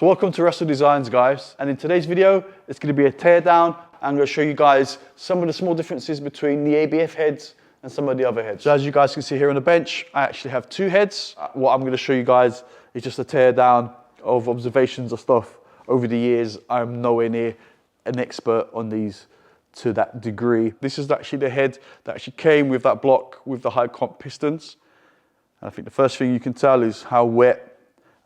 So welcome to Russell Designs, guys, and in today's video it's going to be a teardown. I'm going to show you guys some of the small differences between the ABF heads and some of the other heads. So as you guys can see here on the bench, I actually have two heads. What I'm going to show you guys is just a teardown of observations of stuff over the years. I'm nowhere near an expert on these to that degree. This is actually the head that actually came with that block with the high comp pistons. And I think the first thing you can tell is how wet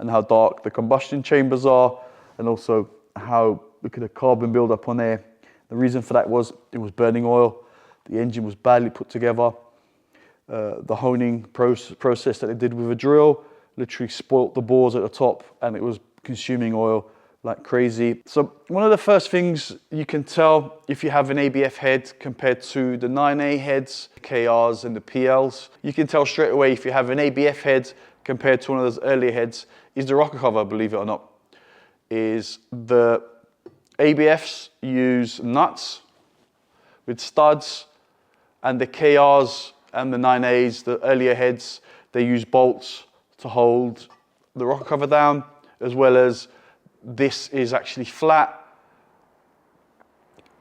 and how dark the combustion chambers are, and also how, look at the carbon buildup on there. The reason for that was it was burning oil, the engine was badly put together, the honing process that they did with a drill literally spoilt the bores at the top, and it was consuming oil like crazy. So one of the first things you can tell if you have an ABF head compared to the 9A heads, KRs and the PLs, you can tell straight away if you have an ABF head compared to one of those earlier heads is the rocker cover, believe it or not. Is the ABFs use nuts with studs, and the KRs and the 9As, the earlier heads, they use bolts to hold the rocker cover down, as well as this is actually flat,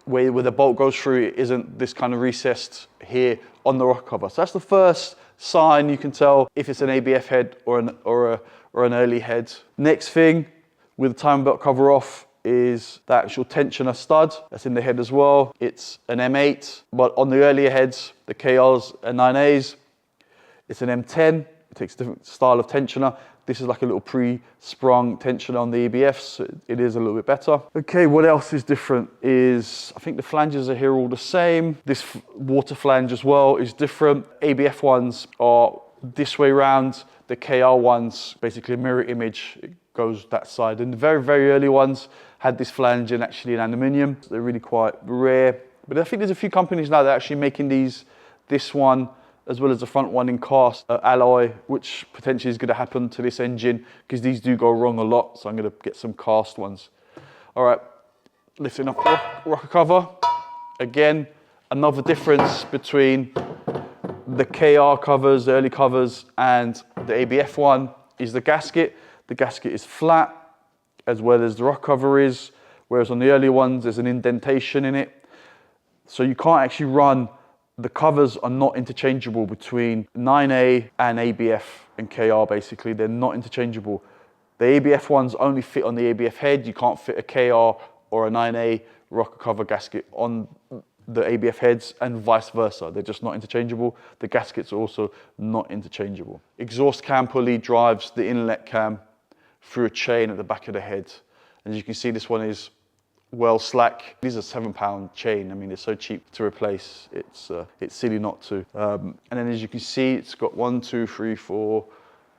where the bolt goes through, it isn't this kind of recessed here on the rocker cover. So that's the first sign you can tell if it's an ABF head or an early head. Next thing, with the timing belt cover off, is the actual tensioner stud that's in the head as well. It's an M8, but on the earlier heads, the KRs and 9As, it's an M10. It takes a different style of tensioner. This is like a little pre-sprung tensioner on the ABFs, so it is a little bit better. Okay, what else is different is, I think the flanges are here all the same. This water flange as well is different. ABF ones are this way round. The KR ones, basically a mirror image, it goes that side. And the very, very early ones had this flange in actually in aluminium. They're really quite rare. But I think there's a few companies now that are actually making this one, as well as the front one in cast alloy, which potentially is going to happen to this engine because these do go wrong a lot. So I'm going to get some cast ones. All right, lifting up rocker cover. Again, another difference between the KR covers, the early covers, and the ABF one is the gasket. The gasket is flat, as well as the rocker cover is, whereas on the early ones, there's an indentation in it. So you can't actually run. The covers are not interchangeable between 9A and ABF and KR, basically. They're not interchangeable. The ABF ones only fit on the ABF head. You can't fit a KR or a 9A rocker cover gasket on the ABF heads, and vice versa. They're just not interchangeable. The gaskets are also not interchangeable. Exhaust cam pulley drives the inlet cam through a chain at the back of the head. As you can see, this one is well slack. These are £7 chain. I mean, it's so cheap to replace. It's silly not to. And then as you can see, it's got 1, 2, 3, 4.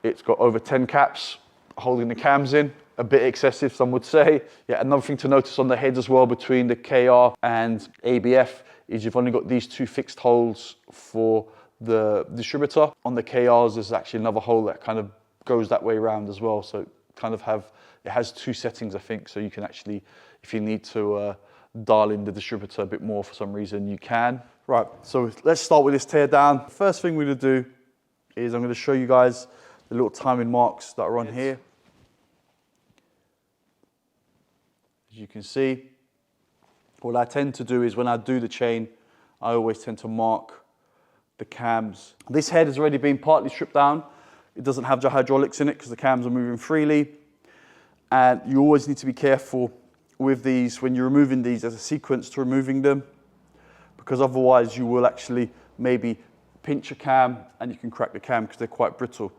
It's got over 10 caps holding the cams in. A bit excessive, some would say. Yeah, another thing to notice on the heads as well between the KR and ABF is you've only got these two fixed holes for the distributor. On the KRs, there's actually another hole that kind of goes that way around as well. So it has two settings, I think, so you can actually, if you need to dial in the distributor a bit more for some reason, you can. Right, so let's start with this tear down. First thing we're gonna do is I'm gonna show you guys the little timing marks that are on here. As you can see, what I tend to do is when I do the chain, I always tend to mark the cams. This head has already been partly stripped down. It doesn't have the hydraulics in it because the cams are moving freely. And you always need to be careful with these when you're removing these. There's a sequence to removing them, because otherwise you will actually maybe pinch a cam and you can crack the cam because they're quite brittle.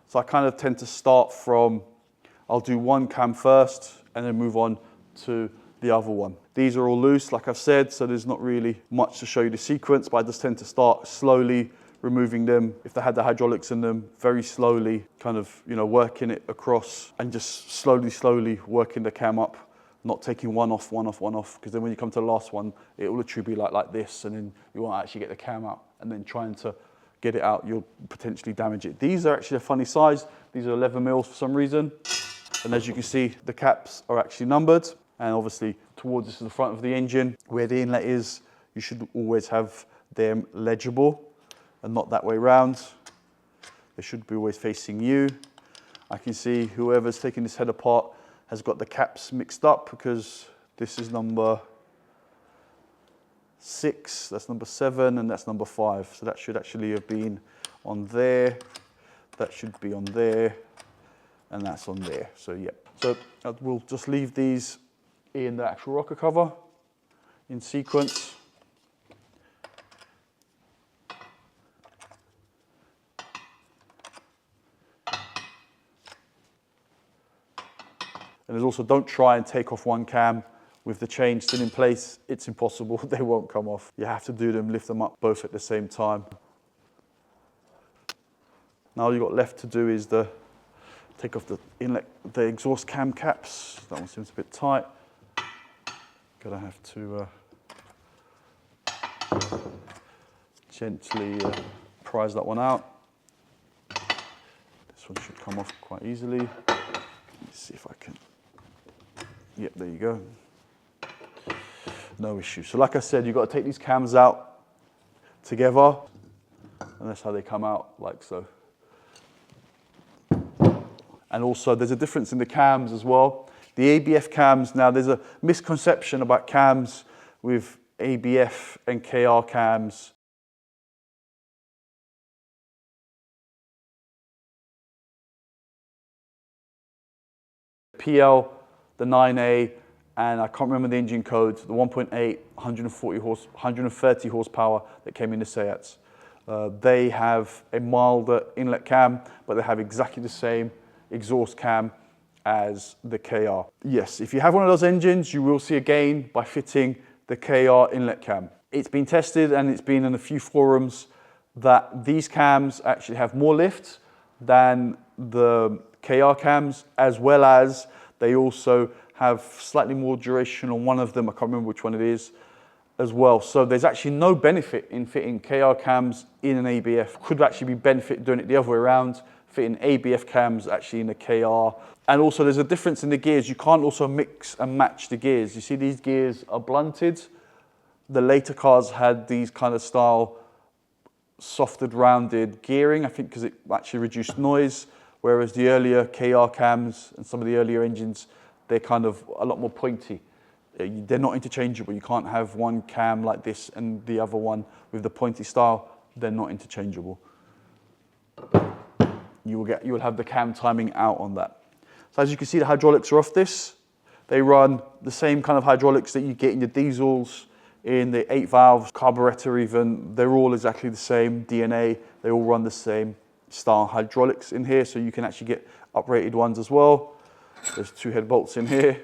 So I kind of tend to start from, I'll do one cam first and then move on to the other one. These are all loose, like I've said, so there's not really much to show you the sequence, but I just tend to start slowly removing them. If they had the hydraulics in them, very slowly, kind of, working it across and just slowly working the cam up, not taking one off, because then when you come to the last one, it will literally be like this, and then you won't actually get the cam out, and then trying to get it out, you'll potentially damage it. These are actually a funny size. These are 11 mils for some reason. And as you can see, the caps are actually numbered. And obviously towards this is the front of the engine, where the inlet is, you should always have them legible and not that way round. They should be always facing you. I can see whoever's taking this head apart has got the caps mixed up because this is number 6, that's number 7, and that's number 5. So that should actually have been on there, that should be on there, and that's on there. So yeah, so we'll just leave these in the actual rocker cover in sequence. And there's also, don't try and take off one cam with the chain still in place. It's impossible, they won't come off. You have to do them, lift them up both at the same time. Now all you've got left to do is take off the inlet, the exhaust cam caps. That one seems a bit tight. Gonna have to gently prise that one out. This one should come off quite easily. Let me see if I can. Yep, there you go. No issue. So like I said, you've got to take these cams out together, and that's how they come out, like so. And also there's a difference in the cams as well. The ABF cams, now there's a misconception about cams with ABF and KR cams. PL, the 9A, and I can't remember the engine code, the 1.8, 130 horsepower that came in the Seats. They have a milder inlet cam, but they have exactly the same exhaust cam as the KR. Yes, if you have one of those engines, you will see a gain by fitting the KR inlet cam. It's been tested and it's been in a few forums that these cams actually have more lift than the KR cams, as well as they also have slightly more duration on one of them. I can't remember which one it is as well. So there's actually no benefit in fitting KR cams in an ABF. Could actually be benefit doing it the other way around, fitting ABF cams actually in a KR. And also there's a difference in the gears. You can't also mix and match the gears. You see these gears are blunted. The later cars had these kind of style softed rounded gearing, I think because it actually reduced noise, whereas the earlier KR cams and some of the earlier engines, they're kind of a lot more pointy. They're not interchangeable. You can't have one cam like this and the other one with the pointy style. They're not interchangeable. You will have the cam timing out on that. So as you can see, the hydraulics are off this. They run the same kind of hydraulics that you get in your diesels, in the 8 valves, carburetor even. They're all exactly the same DNA. They all run the same style hydraulics in here, so you can actually get uprated ones as well. There's 2 head bolts in here.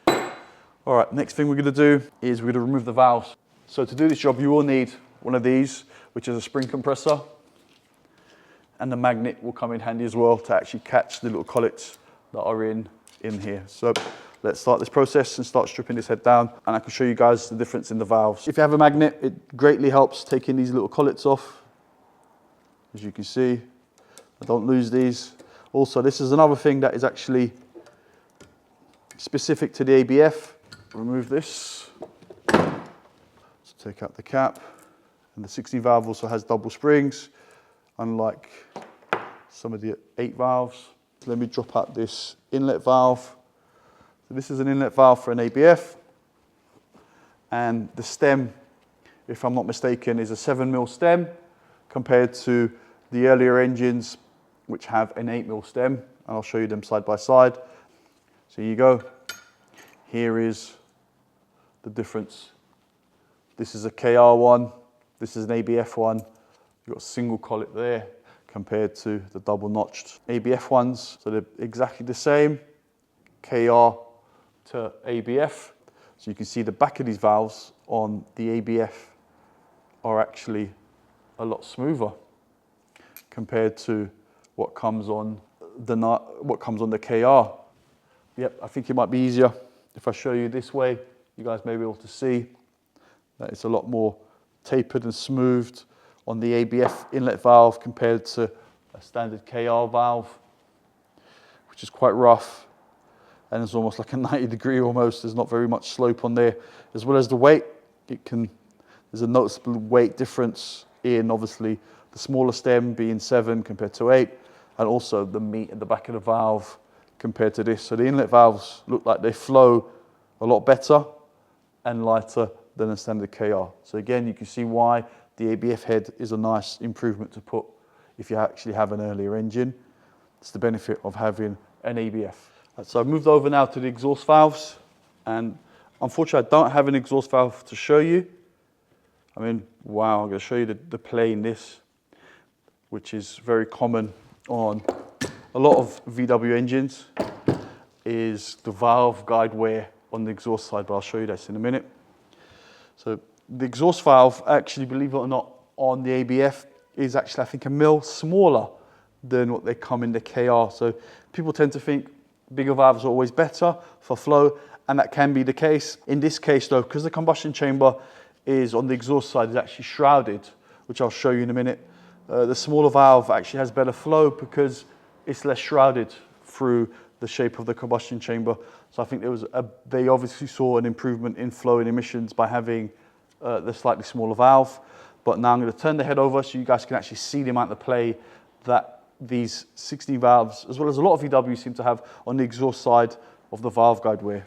All right, next thing we're gonna do is we're gonna remove the valves. So to do this job, you will need one of these, which is a spring compressor. And the magnet will come in handy as well to actually catch the little collets that are in here. So let's start this process and start stripping this head down, and I can show you guys the difference in the valves. If you have a magnet, it greatly helps taking these little collets off. As you can see, I don't lose these. Also, this is another thing that is actually specific to the ABF. Remove this. So take out the cap. And the 16 valve also has double springs, unlike some of the 8 valves. So let me drop out this inlet valve. So this is an inlet valve for an ABF. And the stem, if I'm not mistaken, is a 7mm stem compared to the earlier engines, which have an 8mm stem. And I'll show you them side by side. So here you go. Here is the difference. This is a KR one. This is an ABF one. You've got a single collet there compared to the double notched ABF ones. So they're exactly the same, KR to ABF. So you can see the back of these valves on the ABF are actually a lot smoother compared to what comes on the KR. Yep, I think it might be easier if I show you this way. You guys may be able to see that it's a lot more tapered and smoothed on the ABF inlet valve compared to a standard KR valve, which is quite rough, and it's almost like a 90-degree almost. There's not very much slope on there. As well as the weight, there's a noticeable weight difference in obviously the smaller stem being 7 compared to 8, and also the meat at the back of the valve compared to this. So the inlet valves look like they flow a lot better and lighter than a standard KR. So again, you can see why the ABF head is a nice improvement to put if you actually have an earlier engine. It's the benefit of having an ABF. So I've moved over now to the exhaust valves, and unfortunately I don't have an exhaust valve to show you. I mean, wow, I'm going to show you the play in this, which is very common on a lot of VW engines, is the valve guide wear on the exhaust side, but I'll show you this in a minute. So the exhaust valve, actually, believe it or not, on the ABF is actually, I think, a mil smaller than what they come in the KR. So people tend to think bigger valves are always better for flow, and that can be the case. In this case though, because the combustion chamber is on the exhaust side, is actually shrouded, which I'll show you in a minute, the smaller valve actually has better flow because it's less shrouded through the shape of the combustion chamber. So I think they obviously saw an improvement in flow and emissions by having the slightly smaller valve. But now I'm going to turn the head over so you guys can actually see the amount of play that these 16 valves, as well as a lot of VW, seem to have on the exhaust side of the valve guide wear.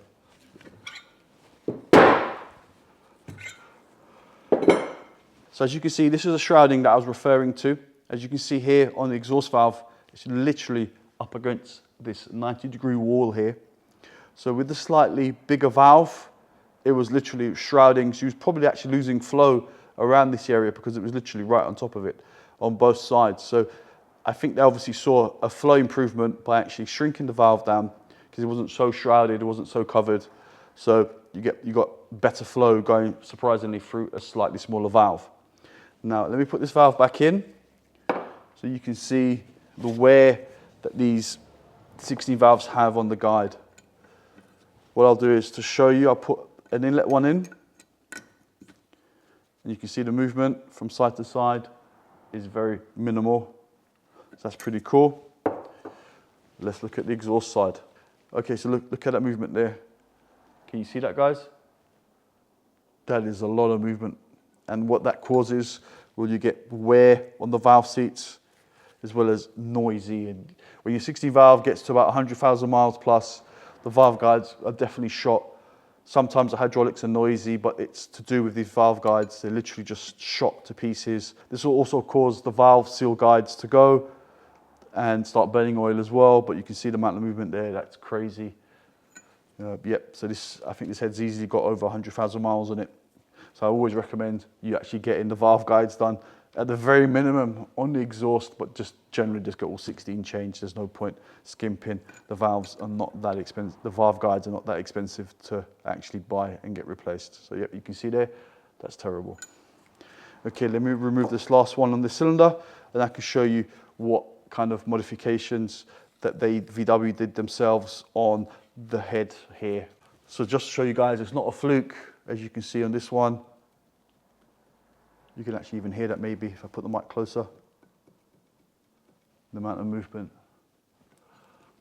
So as you can see, this is the shrouding that I was referring to. As you can see here on the exhaust valve, it's literally up against this 90-degree wall here. So with the slightly bigger valve, it was literally shrouding. So you was probably actually losing flow around this area because it was literally right on top of it on both sides. So I think they obviously saw a flow improvement by actually shrinking the valve down because it wasn't so shrouded, it wasn't so covered. So you got better flow going, surprisingly, through a slightly smaller valve. Now let me put this valve back in so you can see the wear that these 16 valves have on the guide. What I'll do is to show you, I'll put an inlet one in, and you can see the movement from side to side is very minimal. So that's pretty cool. Let's look at the exhaust side. Okay, so look at that movement there. Can you see that, guys? That is a lot of movement. And what that causes, well, you get wear on the valve seats, as well as noisy. And when your 16 valve gets to about 100,000 miles plus, the valve guides are definitely shot. Sometimes the hydraulics are noisy, but it's to do with these valve guides. They're literally just shot to pieces. This will also cause the valve seal guides to go and start burning oil as well, but you can see the amount of movement there. That's crazy. Yep, so I think this head's easily got over 100,000 miles on it. So I always recommend you actually getting the valve guides done at the very minimum on the exhaust, but just generally just get all 16 changed. There's no point skimping. The valves are not that expensive. The valve guides are not that expensive to actually buy and get replaced. So yep, you can see there, that's terrible. Okay, let me remove this last one on the cylinder, and I can show you what kind of modifications that VW did themselves on the head here. So just to show you guys, it's not a fluke, as you can see on this one. You can actually even hear that maybe if I put the mic closer. The amount of movement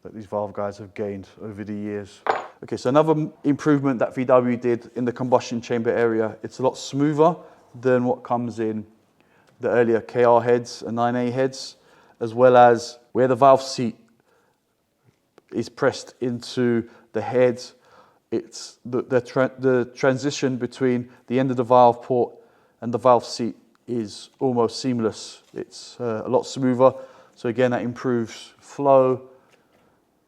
that these valve guides have gained over the years. Okay, so another improvement that VW did in the combustion chamber area, it's a lot smoother than what comes in the earlier KR heads and 9A heads, as well as where the valve seat is pressed into the head. It's the transition between the end of the valve port and the valve seat is almost seamless. It's a lot smoother. So again, that improves flow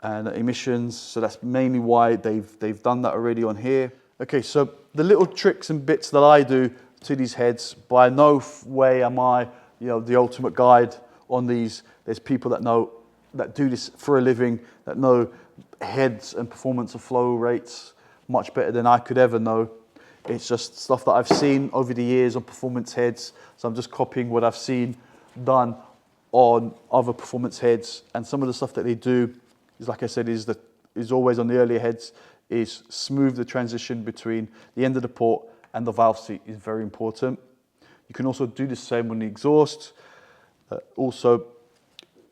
and emissions. So that's mainly why they've done that already on here. Okay, so the little tricks and bits that I do to these heads, by no way am I, the ultimate guide on these. There's people that do this for a living, that know heads and performance of flow rates much better than I could ever know. It's just stuff that I've seen over the years on performance heads. So I'm just copying what I've seen done on other performance heads. And some of the stuff that they do is, like I said, is always on the earlier heads, is smooth the transition between the end of the port and the valve seat is very important. You can also do the same on the exhaust. Also,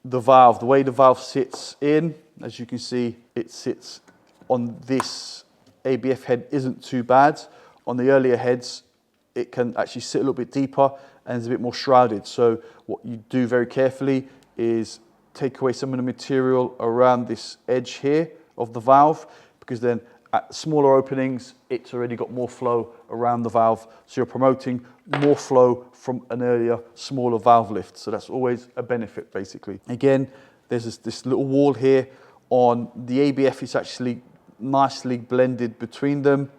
the way the valve sits in, as you can see, it sits on this ABF head isn't too bad. On the earlier heads, it can actually sit a little bit deeper and is a bit more shrouded. So what you do very carefully is take away some of the material around this edge here of the valve, because then at smaller openings, it's already got more flow around the valve. So you're promoting more flow from an earlier, smaller valve lift. So that's always a benefit, basically. Again, there's this little wall here on the ABF. It's actually nicely blended between them.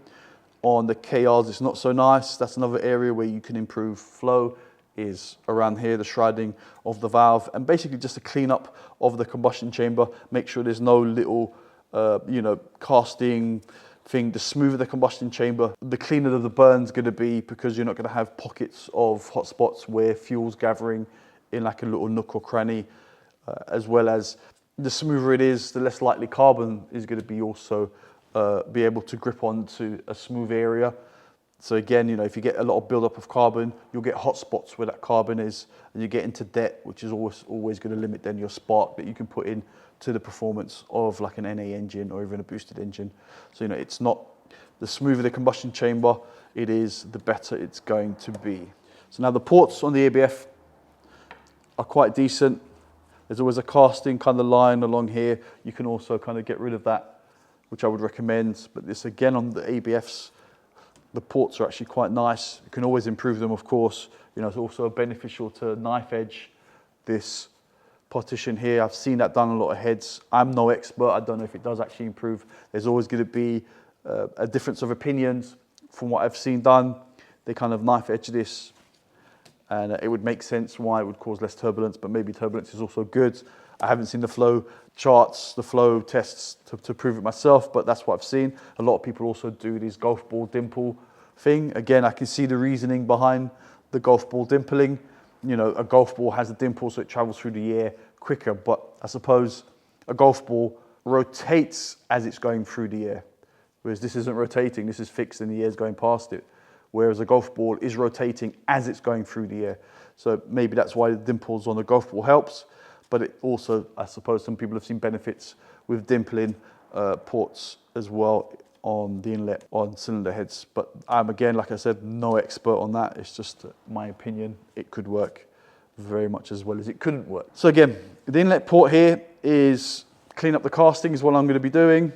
On the KRs, it's not so nice. That's another area where you can improve flow, is around here, the shrouding of the valve, and basically just a clean up of the combustion chamber. Make sure there's no little casting thing. The smoother the combustion chamber, the cleaner the burn's going to be, because you're not going to have pockets of hot spots where fuel's gathering in like a little nook or cranny, as well as the smoother it is, the less likely carbon is going to be also be able to grip onto a smooth area. So again, if you get a lot of buildup of carbon, you'll get hot spots where that carbon is, and you get into debt, which is always going to limit then your spark that you can put in to the performance of like an NA engine or even a boosted engine. So it's not, the smoother the combustion chamber it is, the better it's going to be. So now the ports on the ABF are quite decent. There's always a casting kind of line along here. You can also kind of get rid of that, which I would recommend. But this again on the ABFs, the ports are actually quite nice. You can always improve them, of course. It's also beneficial to knife edge this partition here. I've seen that done on a lot of heads. I'm no expert. I don't know if it does actually improve. There's always going to be a difference of opinions from what I've seen done. They kind of knife edge this, and it would make sense why it would cause less turbulence, but maybe turbulence is also good. I haven't seen the flow charts, the flow tests to prove it myself, but that's what I've seen. A lot of people also do this golf ball dimple thing. Again, I can see the reasoning behind the golf ball dimpling. A golf ball has a dimple, so it travels through the air quicker, but I suppose a golf ball rotates as it's going through the air, whereas this isn't rotating, this is fixed and the air's going past it, whereas a golf ball is rotating as it's going through the air. So maybe that's why the dimples on the golf ball helps, but it also, I suppose some people have seen benefits with dimpling ports as well on the inlet on cylinder heads. But I'm, again, like I said, no expert on that. It's just my opinion. It could work very much as well as it couldn't work. So again, the inlet port here is clean up the casting is what I'm going to be doing.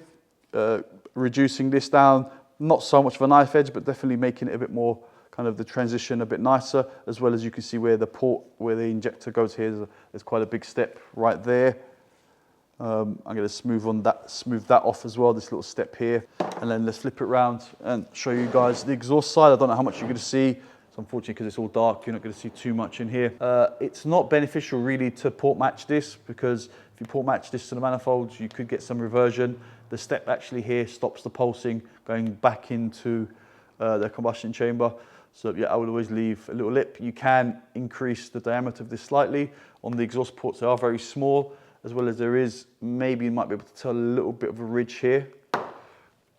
Reducing this down, not so much of a knife edge, but definitely making it a bit more kind of the transition a bit nicer, as well as you can see where the port, where the injector goes here, there's quite a big step right there. I'm going to smooth that off as well, this little step here. And then let's flip it around and show you guys the exhaust side. I don't know how much you're going to see. It's unfortunately because it's all dark, you're not going to see too much in here. It's not beneficial really to port match this, because if you port match this to the manifolds, you could get some reversion. The step actually here stops the pulsing going back into the combustion chamber. So yeah, I would always leave a little lip. You can increase the diameter of this slightly. On the exhaust ports, they are very small, as well as there is, maybe you might be able to tell, a little bit of a ridge here,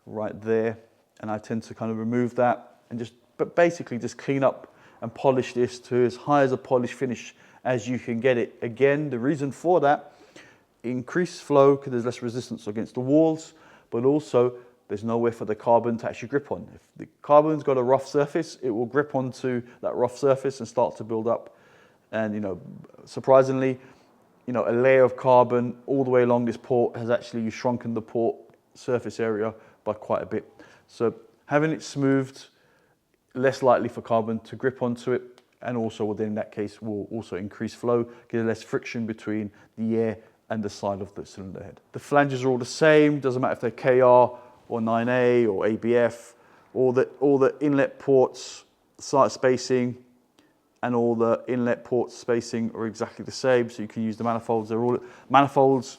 right there. And I tend to kind of remove that and but basically just clean up and polish this to as high as a polish finish as you can get it. Again, the reason for that, increased flow because there's less resistance against the walls, but also there's nowhere for the carbon to actually grip on. If the carbon's got a rough surface, it will grip onto that rough surface and start to build up. And surprisingly, a layer of carbon all the way along this port has actually shrunken the port surface area by quite a bit. So having it smoothed, less likely for carbon to grip onto it, and also within that case will also increase flow, get less friction between the air and the side of the cylinder head. The flanges are all the same, doesn't matter if they're KR or 9A or ABF, all the inlet ports, side spacing, and all the inlet port spacing are exactly the same, so you can use the manifolds. Manifolds,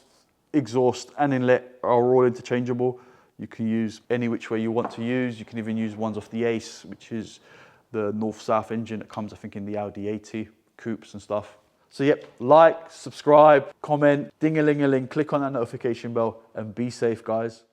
exhaust and inlet are all interchangeable. You can use any which way you want to use. You can even use ones off the Ace, which is the north-south engine that comes, I think, in the Audi 80 coupes and stuff. So yep, like, subscribe, comment, ding-a-ling-a-ling, click on that notification bell, and be safe, guys.